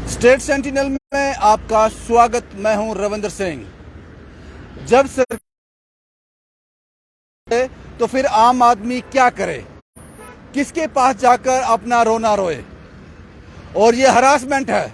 State sentinel में आपका स्वागत। मैं हूं रविंद्र सिंह। जब सरकार तो फिर आम आदमी क्या करे, किसके पास जाकर अपना रोना रोए। और ये हरासमेंट है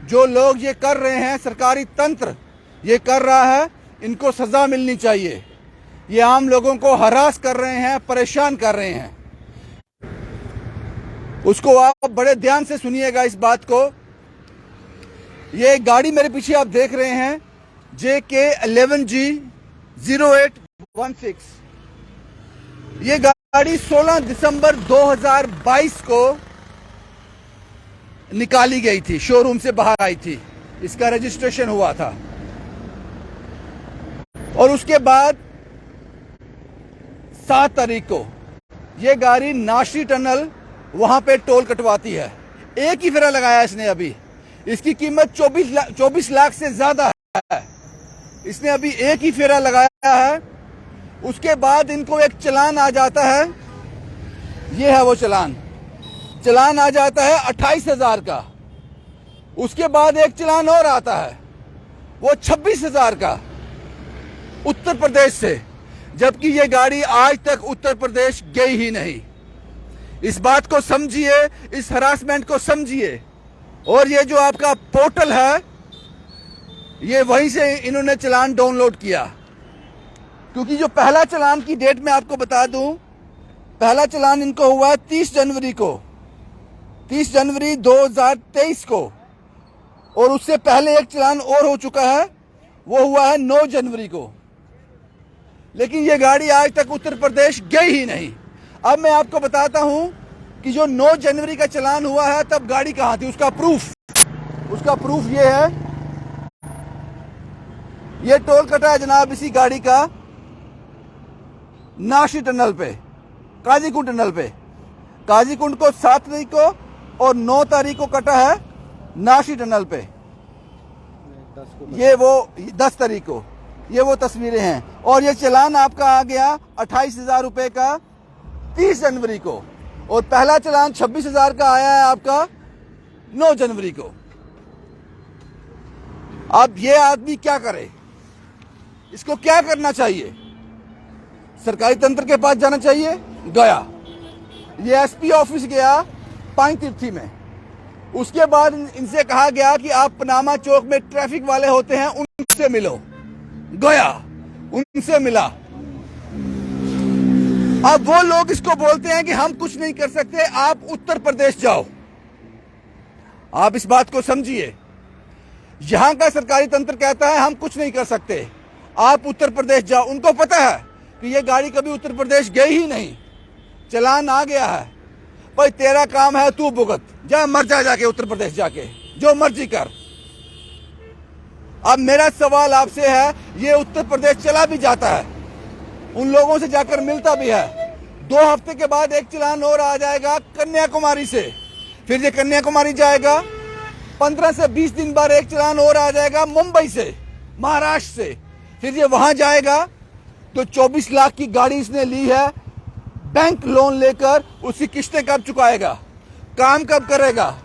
जो लोग ये कर रहे हैं, सरकारी तंत्र ये कर रहा है, इनको सजा मिलनी चाहिए। ये आम लोगों को हरास कर रहे हैं, परेशान कर रहे हैं। उसको आप बड़े ध्यान से सुनिएगा इस बात को। ये गाड़ी मेरे पीछे आप देख रहे हैं, JK11G0816। ये गाड़ी 16 दिसंबर 2022 को निकाली गई थी, शोरूम से बाहर आई थी, इसका रजिस्ट्रेशन हुआ था। और उसके बाद 7 तारीख को ये गाड़ी नाशी टनल वहां पे टोल कटवाती है। एक ही फेरा लगाया इसने अभी। इसकी कीमत 24 लाख से ज्यादा है। इसने अभी एक ही फेरा लगाया है। उसके बाद इनको एक चलान आ जाता है। ये है वो चलान आ जाता है 28,000 का। उसके बाद एक चलान और आता है, वो 26,000 का, उत्तर प्रदेश से। जबकि ये गाड़ी आज तक उत्तर प्रदेश गई ही नहीं। इस बात को समझिए, इस हरासमेंट को समझिए। और ये जो आपका पोर्टल है, ये वहीं से इन्होंने चलान डाउनलोड किया। क्योंकि जो पहला चलान की डेट मैं आपको बता दूं, पहला चलान इनको हुआ 30 जनवरी को, 30 जनवरी 2023 को। और उससे पहले एक चलान और हो चुका है, वो हुआ है 9 जनवरी को। लेकिन ये गाड़ी आज तक उत्तर प्रदेश गई ही नहीं। अब मैं आपको बताता हूं कि जो 9 जनवरी का चलान हुआ है, तब गाड़ी कहां थी, उसका प्रूफ ये है। ये टोल कटा है जनाब इसी गाड़ी का नाशी टनल पे, काजीकुंड टनल पे। काजीकुंड को 7 तारीख को और 9 तारीख को कटा है नाशी टनल पे। ये वो 10 तारीख को, ये वो तस्वीरें हैं। और ये चलान आपका आ गया 28,000 रुपए का 30 जनवरी को। और पहला चलान 26,000 का आया है आपका 9 जनवरी को। अब ये आदमी क्या करे, इसको क्या करना चाहिए? सरकारी तंत्र के पास जाना चाहिए। गया, ये एसपी ऑफिस गया पांचतीर्थी में। उसके बाद इनसे कहा गया कि आप पनामा चौक में ट्रैफिक वाले होते हैं, उनसे मिलो। गया, उनसे मिला। अब वो लोग इसको बोलते हैं कि हम कुछ नहीं कर सकते, आप उत्तर प्रदेश जाओ। आप इस बात को समझिए। यहां का सरकारी तंत्र कहता है हम कुछ नहीं कर सकते, आप उत्तर प्रदेश जाओ। उनको पता है कि ये गाड़ी कभी उत्तर प्रदेश गई ही नहीं। चलान आ गया है, भाई तेरा काम है, तू भुगत, जा, मर जा जाके उत्तर प्रदेश जाके, जो मर्जी कर। अब मेरा सवाल आपसे है, ये उत्तर प्रदेश चला भी जाता है, उन लोगों से जाकर मिलता भी है। 2 हफ्ते के बाद एक चलान और आ जाएगा कन्याकुमारी से। फिर ये कन्याकुमारी जाएगा। 15 से 20 दिन बाद एक चलान और आ जाएगा मुंबई से, महाराष्ट्र से। फिर ये वहां जाएगा। तो 24 लाख की गाड़ी इसने ली है, बैंक लोन लेकर। उसकी किस्तें कब चुकाएगा, काम कब करेगा?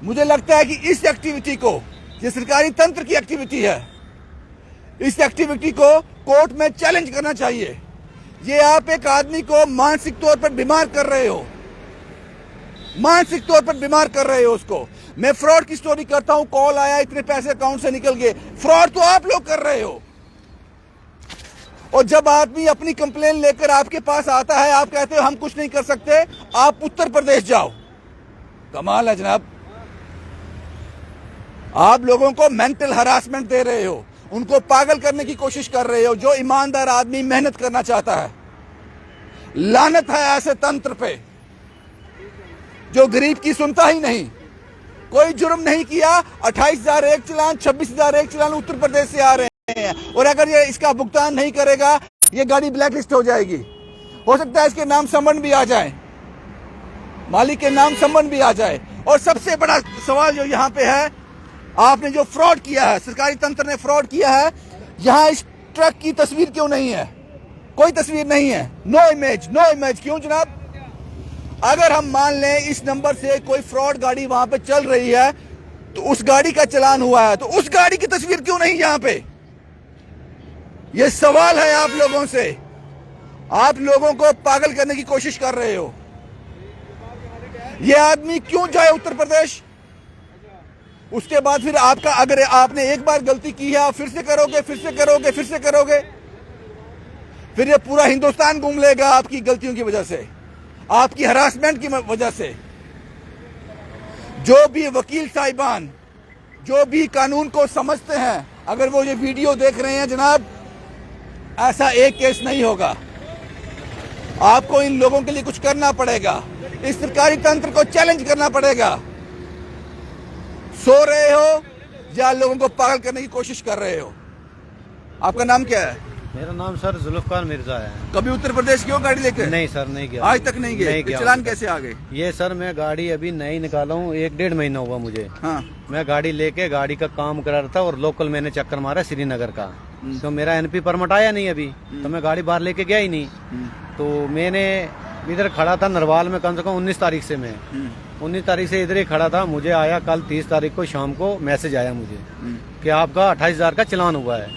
मुझे लगता है कि इस एक्टिविटी को, ये सरकारी तंत्र की एक्टिविटी है, इस एक्टिविटी को कोर्ट में चैलेंज करना चाहिए। ये आप एक आदमी को मानसिक तौर पर बीमार कर रहे हो, मानसिक तौर पर बीमार कर रहे हो उसको। मैं फ्रॉड की स्टोरी करता हूं, कॉल आया, इतने पैसे अकाउंट से निकल गए। फ्रॉड तो आप लोग कर रहे हो। और जब आदमी अपनी कंप्लेन लेकर आपके पास आता है, आप कहते हो हम कुछ नहीं कर सकते, आप उत्तर प्रदेश जाओ। कमाल है जनाब। आप लोगों को मेंटल हरासमेंट दे रहे हो, उनको पागल करने की कोशिश कर रहे हो। जो ईमानदार आदमी मेहनत करना चाहता है, लानत है ऐसे तंत्र पे जो गरीब की सुनता ही नहीं। कोई जुर्म नहीं किया, 28,000 एक चलान, 26,000 एक चलान उत्तर प्रदेश से आ रहे हैं। और अगर ये इसका भुगतान नहीं करेगा, ये गाड़ी ब्लैकलिस्ट हो जाएगी। हो सकता है इसके नाम समन भी आ जाए, मालिक के नाम समन भी आ जाए। और सबसे बड़ा सवाल जो यहाँ पे है, आपने जो फ्रॉड किया है, सरकारी तंत्र ने फ्रॉड किया है। यहां इस ट्रक की तस्वीर क्यों नहीं है? कोई तस्वीर नहीं है। No image, no image. क्यों जनाब? अगर हम मान लें इस नंबर से कोई फ्रॉड गाड़ी वहां पे चल रही है तो उस गाड़ी का चालान हुआ है, तो उस गाड़ी की तस्वीर क्यों नहीं यहां पे? यह सवाल है आप लोगों से। आप लोगों को पागल करने की कोशिश कर रहे हो। यह आदमी क्यों जाए उत्तर प्रदेश? उसके बाद फिर आपका, अगर आपने एक बार गलती की है आप फिर से करोगे, फिर से करोगे, फिर से करोगे, फिर ये पूरा हिंदुस्तान घूम लेगा आपकी गलतियों की वजह से, आपकी हरासमेंट की वजह से। जो भी वकील साहिबान, जो भी कानून को समझते हैं, अगर वो ये वीडियो देख रहे हैं जनाब, ऐसा एक केस नहीं होगा। आपको इन लोगों के लिए कुछ करना पड़ेगा, इस सरकारी तंत्र को चैलेंज करना पड़ेगा। सो रहे हो या लोगों को पागल करने की कोशिश कर रहे हो? आपका नाम क्या है? मेरा नाम सर जुल्फकार मिर्जा है। कभी उत्तर प्रदेश क्यों गाड़ी लेकर? नहीं सर, नहीं गया, आज तक नहीं गए। चालान कैसे आ गए? ये सर मैं गाड़ी अभी नई निकाला हूँ, 1-1.5 महीना हुआ मुझे। हाँ। मैं गाड़ी लेके गाड़ी का काम करा रहा था और लोकल मैंने चक्कर मारा श्रीनगर का, तो मेरा एनपी परमिट आया नहीं अभी, तो मैं गाड़ी बाहर लेके गया ही नहीं। तो मैंने इधर खड़ा था नरवाल में, कम से कम 19 तारीख से मैं 19 तारीख से इधर ही खड़ा था। मुझे आया कल 30 तारीख को शाम को मैसेज आया मुझे कि आपका 28,000 का चालान हुआ है।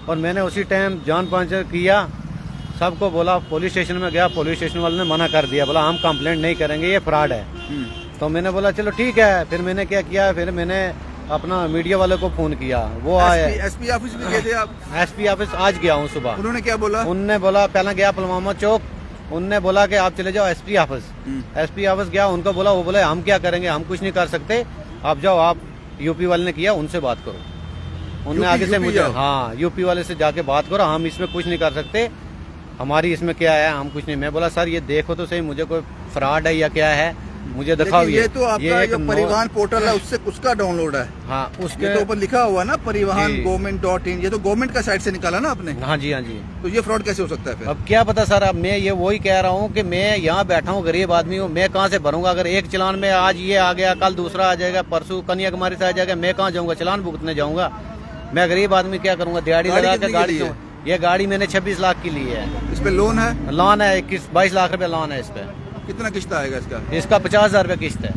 और मैंने उसी टाइम जान पहचान किया, सबको बोला, पुलिस स्टेशन में गया, पुलिस स्टेशन वाले ने मना कर दिया, बोला हम कंप्लेंट नहीं करेंगे, ये फ्रॉड है। तो मैंने बोला चलो ठीक है। फिर मैंने क्या किया, फिर मैंने अपना मीडिया वाले को फोन किया, वो आए। एसपी ऑफिस में गए थे आप? एसपी ऑफिस आज गया हूँ सुबह। उन्होंने क्या बोला? उन्होंने बोला, पहले गया पुलवामा चौक, उनने बोला कि आप चले जाओ एसपी ऑफिस। एसपी ऑफिस गया, उनको बोला, वो बोले हम क्या करेंगे, हम कुछ नहीं कर सकते, आप जाओ, आप यूपी वाले ने किया उनसे बात करो। उनने आगे से मुझे, हाँ, यूपी वाले से जाके बात करो, हम इसमें कुछ नहीं कर सकते, हमारी इसमें क्या है, हम कुछ नहीं। मैं बोला सर ये देखो तो सही, मुझे कोई फ्रॉड है या क्या है, मुझे दिखाओ। ये तो आपका जो परिवहन पोर्टल है उससे उसका डाउनलोड है। हाँ, उसके तो ऊपर लिखा हुआ ना परिवहन government.in, ये तो गवर्नमेंट का साइट से निकाला ना आपने? हाँ जी, हाँ जी। तो ये फ्रॉड कैसे हो सकता है फिर? अब क्या पता सर, अब मैं ये वही कह रहा हूँ कि मैं यहाँ बैठा हूँ, गरीब आदमी हूँ, मैं कहाँ से भरूंगा? अगर एक चालान में आज ये आ गया, कल दूसरा आ जाएगा, परसों कन्याकुमारी से आ जाएगा, मैं कहाँ जाऊँगा? चालान भुगतने जाऊँगा? मैं गरीब आदमी क्या करूँगा? दिहाड़ी लगा के गाड़ी, ये गाड़ी मैंने 26 लाख की ली है। इस पे लोन है? लोन है 22 लाख रुपए लोन है इस पे। कितना किस्त आएगा इसका? इसका 50,000 रुपए किस्त है।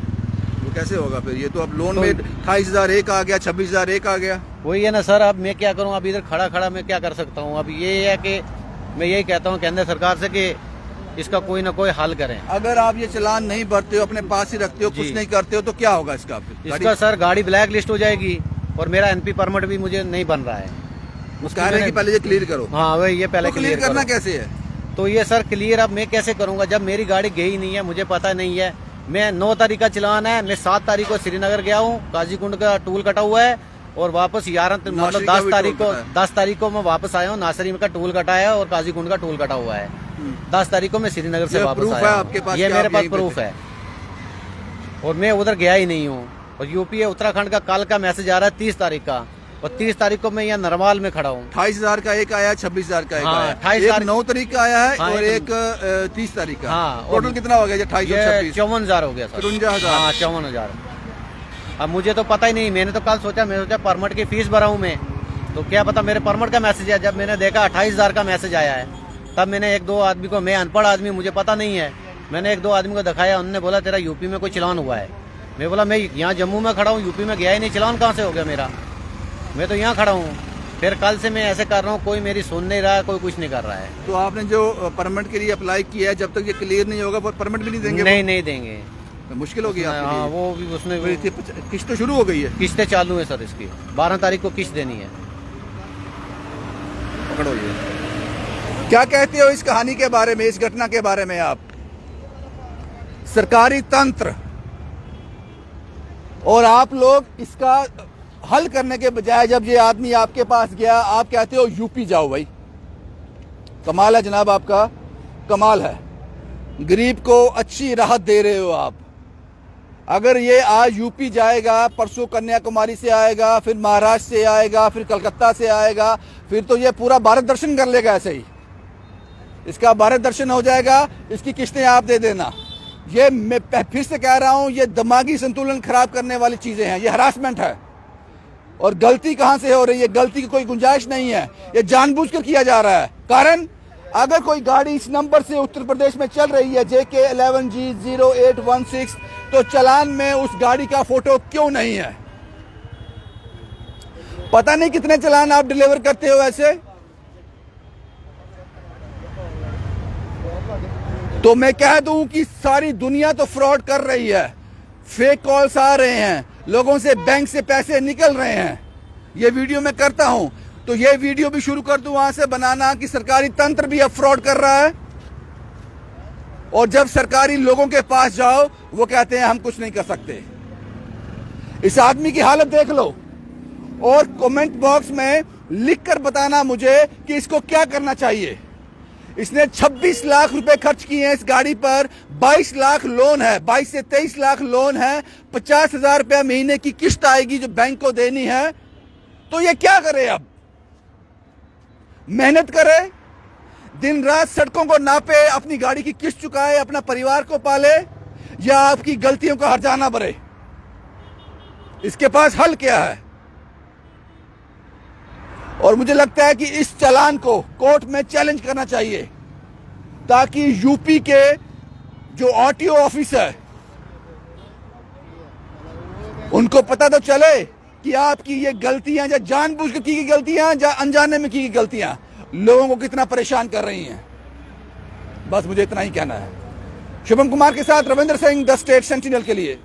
वो कैसे होगा फिर? ये तो अब लोन में 28,000 एक आ गया, 26,000 एक आ गया। वही है ना सर, अब मैं क्या करूँ? अब इधर खड़ा खड़ा मैं क्या कर सकता हूँ? अब ये है कि मैं यही कहता हूँ केंद्र सरकार से कि इसका कोई ना कोई हल करें। अगर आप ये चालान नहीं भरते हो, अपने पास ही रखते हो, कुछ नहीं करते हो, तो क्या होगा इसका? इसका सर गाड़ी ब्लैक लिस्ट हो जाएगी और मेरा एनपी परमिट भी मुझे नहीं बन रहा है। उसका है कि पहले ये क्लियर करो। हाँ वही, ये पहले तो क्लियर करना कैसे है? तो ये सर क्लियर अब मैं कैसे करूंगा जब मेरी गाड़ी गई नहीं है, मुझे पता नहीं है। मैं 9 तारीख का चालान है, मैं 7 तारीख को श्रीनगर गया हूँ, काजीकुंड का टूल कटा हुआ है, और वापस 11 मतलब 10 तारीख को मैं वापस आया हूँ। नासरी का टूल कटा है और काजीकुंड का टूल कटा हुआ है। 10 तारीख को मैं श्रीनगर से वापस आया। आपके पास? ये मेरे पास प्रूफ है और मैं उधर गया ही नहीं हूँ। और यूपी उत्तराखंड का कल का मैसेज आ रहा है 30 तारीख का, और 30 तारीख को मैं यहाँ नरवाल में खड़ा हूँ। 28,000 का एक आया, 26,000 का एक आया, एक 9 तारीख का आया है और एक 30 तारीख का। हाँ, टोटल कितना हो गया? 54,000 हो गया सर। 54,000। हाँ 54,000। अब मुझे तो पता ही नहीं, मैंने तो कल सोचा, मैं सोचा परमिट की फीस भरा हूँ मैं, तो क्या पता मेरे परमिट का मैसेज आया। जब मैंने देखा 28,000 का मैसेज आया है, तब मैंने 1-2 आदमी को, मैं अनपढ़ आदमी, मुझे पता नहीं है, मैंने 1-2 आदमी को दिखाया, उन्होंने बोला तेरा यूपी में कोई चालान हुआ है। मैं बोला मैं यहाँ जम्मू में खड़ा हूँ, यूपी में गया ही नहीं, चालान कहाँ से हो गया मेरा? मैं तो यहाँ खड़ा हूँ। फिर कल से मैं ऐसे कर रहा हूँ, कोई मेरी सुन नहीं रहा है, कोई कुछ नहीं कर रहा है। तो आपने जो परमिट के लिए अप्लाई किया है, जब तक ये क्लियर नहीं होगा वो परमिट भी नहीं देंगे? नहीं देंगे, तो मुश्किल होगी आपके लिए। हाँ, वो भी उसने किस्त तो शुरू हो गई है? किस्तें चालू है सर इसकी, 12 तारीख को किस्त देनी है। पकड़ो ये। क्या कहते हो इस कहानी के बारे में, इस घटना के बारे में आप? सरकारी तंत्र और आप लोग इसका हल करने के बजाय, जब ये आदमी आपके पास गया, आप कहते हो यूपी जाओ। भाई कमाल है जनाब, आपका कमाल है। गरीब को अच्छी राहत दे रहे हो आप। अगर ये आज यूपी जाएगा, परसों कन्याकुमारी से आएगा, फिर महाराष्ट्र से आएगा, फिर कलकत्ता से आएगा, फिर तो ये पूरा भारत दर्शन कर लेगा। ऐसे ही इसका भारत दर्शन हो जाएगा। इसकी किस्तें आप दे देना। ये मैं फिर से कह रहा हूं, ये दिमागी संतुलन खराब करने वाली चीजें हैं, ये हरासमेंट है। और गलती कहां से हो रही है? गलती की कोई गुंजाइश नहीं है, ये जानबूझकर किया जा रहा है। कारण अगर कोई गाड़ी इस नंबर से उत्तर प्रदेश में चल रही है JK 11G0816, तो चालान में उस गाड़ी का फोटो क्यों नहीं है? पता नहीं कितने चालान आप डिलीवर करते हो ऐसे। तो मैं कह दूं कि सारी दुनिया तो फ्रॉड कर रही है, फेक कॉल्स आ रहे हैं, लोगों से बैंक से पैसे निकल रहे हैं। ये वीडियो मैं करता हूं तो ये वीडियो भी शुरू कर दूं वहां से बनाना कि सरकारी तंत्र भी अब फ्रॉड कर रहा है, और जब सरकारी लोगों के पास जाओ वो कहते हैं हम कुछ नहीं कर सकते। इस आदमी की हालत देख लो और कमेंट बॉक्स में लिखकर बताना मुझे कि इसको क्या करना चाहिए। इसने 26 लाख रुपए खर्च किए हैं इस गाड़ी पर, 22 लाख लोन है, 22 से 23 लाख लोन है, 50,000 रुपया महीने की किस्त आएगी जो बैंक को देनी है। तो ये क्या करे? अब मेहनत करे, दिन रात सड़कों को नापे, अपनी गाड़ी की किस्त चुकाए, अपना परिवार को पाले, या आपकी गलतियों का हर्जाना भरे? इसके पास हल क्या है? और मुझे लगता है कि इस चालान को कोर्ट में चैलेंज करना चाहिए ताकि यूपी के जो आरटीओ ऑफिस है उनको पता तो चले कि आपकी ये गलतियां या जानबूझ के की गलतियां या अनजाने में की गलतियां लोगों को कितना परेशान कर रही हैं। बस मुझे इतना ही कहना है। शुभम कुमार के साथ Ravindra Singh, the state sentinel के लिए।